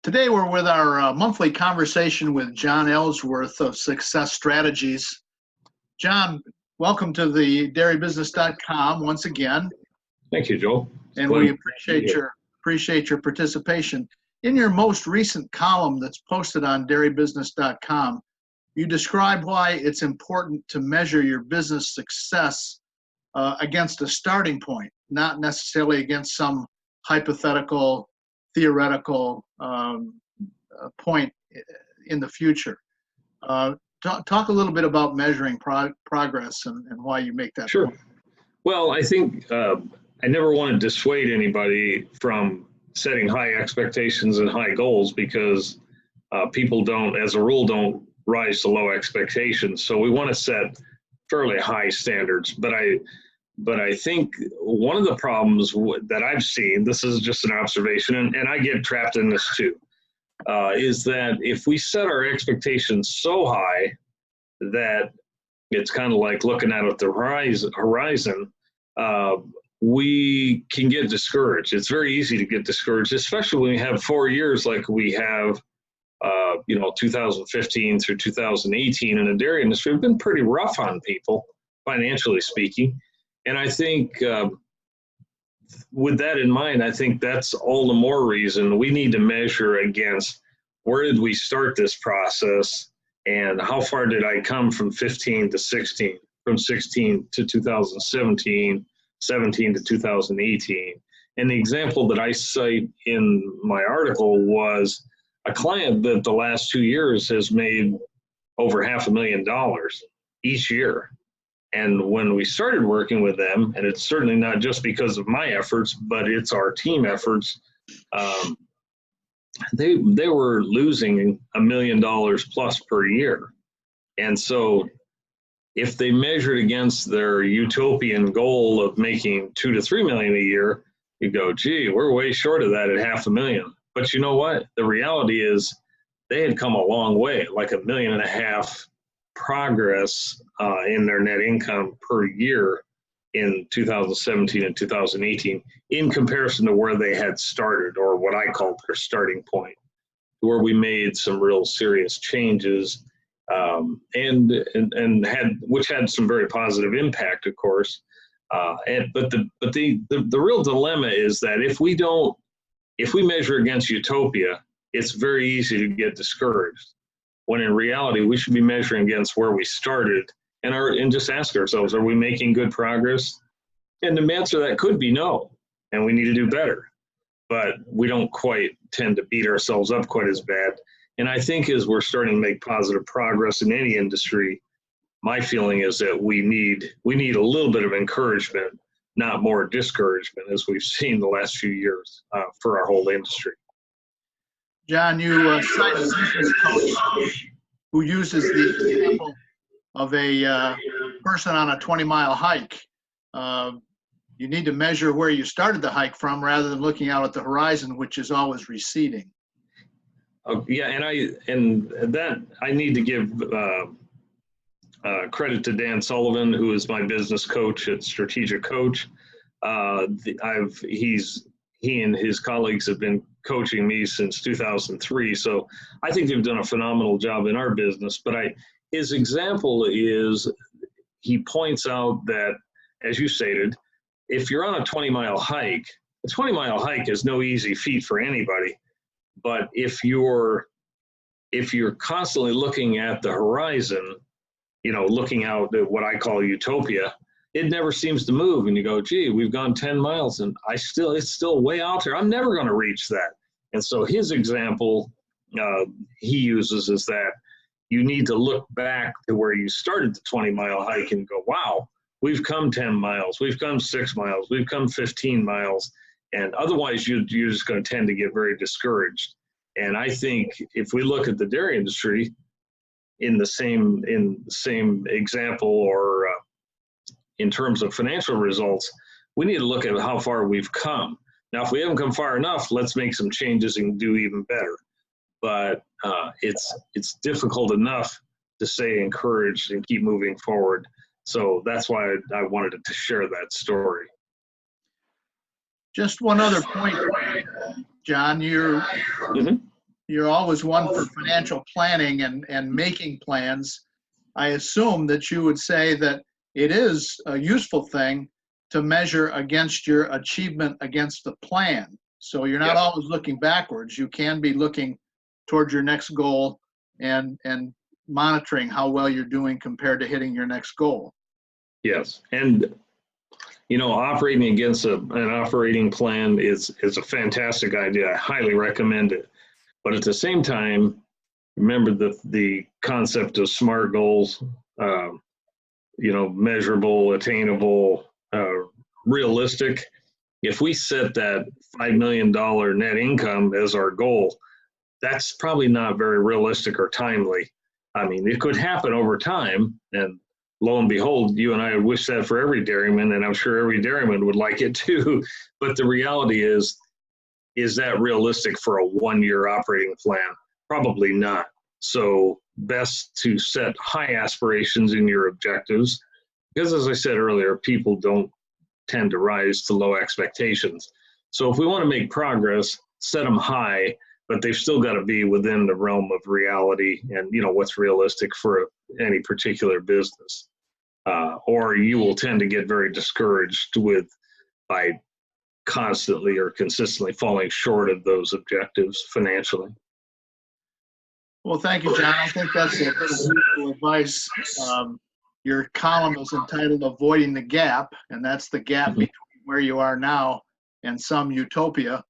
Today we're with our monthly conversation with John Ellsworth of Success Strategies. John, welcome to the DairyBusiness.com once again. Thank you, Joel. And we appreciate your participation. In your most recent column that's posted on DairyBusiness.com, you describe why it's important to measure your business success against a starting point, not necessarily against some hypothetical, theoretical point in the future. Talk a little bit about measuring progress and why you make that Sure. point. Well, I think I never want to dissuade anybody from setting high expectations and high goals because people don't, as a rule, don't rise to low expectations. So we want to set fairly high standards. But I think one of the problems that I've seen, this is just an observation, and I get trapped in this too, is that if we set our expectations so high that it's kind of like looking out at the horizon, we can get discouraged. It's very easy to get discouraged, especially when we have 4 years like we have, 2015 through 2018 in the dairy industry. Have been pretty rough on people, financially speaking. And I think with that in mind, I think that's all the more reason we need to measure against where did we start this process and how far did I come from 15 to 16, from 16 to 2017, 17 to 2018. And the example that I cite in my article was a client that the last 2 years has made over $500,000 each year. And when we started working with them, and it's certainly not just because of my efforts, but it's our team efforts, they were losing $1 million plus per year. And so if they measured against their utopian goal of making $2 to $3 million a year, you go, gee, we're way short of that at $500,000. But you know what? The reality is they had come a long way, like $1.5 million progress in their net income per year in 2017 and 2018 in comparison to where they had started, or what I call their starting point, where we made some real serious changes and had some very positive impact, of course. But the real dilemma is that if we measure against utopia, it's very easy to get discouraged. When in reality, we should be measuring against where we started and just ask ourselves, are we making good progress? And the answer to that could be no, and we need to do better. But we don't quite tend to beat ourselves up quite as bad. And I think as we're starting to make positive progress in any industry, my feeling is that we need a little bit of encouragement, not more discouragement, as we've seen the last few years for our whole industry. John, you cite a business coach who uses the example of a person on a 20-mile hike. You need to measure where you started the hike from rather than looking out at the horizon, which is always receding. Yeah, and I need to give credit to Dan Sullivan, who is my business coach at Strategic Coach. He and his colleagues have been coaching me since 2003, so I think they've done a phenomenal job in our business. But his example is, he points out that, as you stated, if you're on a 20-mile hike, a 20-mile hike is no easy feat for anybody. But if you're constantly looking at the horizon, looking out at what I call utopia, it never seems to move. And you go, gee, we've gone 10 miles and it's still way out there. I'm never going to reach that. And so his example he uses is that you need to look back to where you started the 20-mile hike and go, wow, we've come 10 miles, we've come 6 miles, we've come 15 miles. And otherwise you're just going to tend to get very discouraged. And I think if we look at the dairy industry in the same example, or in terms of financial results, we need to look at how far we've come. Now, if we haven't come far enough, let's make some changes and do even better. But it's difficult enough to stay encouraged and keep moving forward. So that's why I wanted to share that story. Just one other point, John. you're always one for financial planning and making plans. I assume that you would say that it is a useful thing to measure against your achievement against the plan. So you're not Yes. always looking backwards. You can be looking towards your next goal and monitoring how well you're doing compared to hitting your next goal. Yes. And operating against an operating plan is a fantastic idea. I highly recommend it. But at the same time, remember the concept of SMART goals, measurable, attainable, realistic. If we set that $5 million net income as our goal, that's probably not very realistic or timely. I mean, it could happen over time, and lo and behold, you and I would wish that for every dairyman, and I'm sure every dairyman would like it too. But the reality is that realistic for a one-year operating plan? Probably not. So best to set high aspirations in your objectives, because as I said earlier, people don't tend to rise to low expectations. So if we want to make progress, set them high, but they've still got to be within the realm of reality and what's realistic for any particular business. Or you will tend to get very discouraged by constantly or consistently falling short of those objectives financially. Well, thank you, John. I think that's a useful advice. Your column is entitled Avoiding the Gap, and that's the gap between where you are now and some utopia.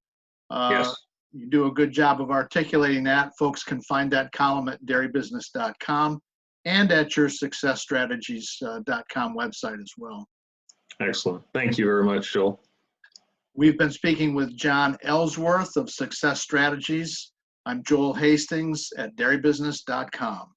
Yes. You do a good job of articulating that. Folks can find that column at dairybusiness.com and at your successstrategies.com website as well. Excellent. Thank you very much, Joel. We've been speaking with John Ellsworth of Success Strategies. I'm Joel Hastings at dairybusiness.com.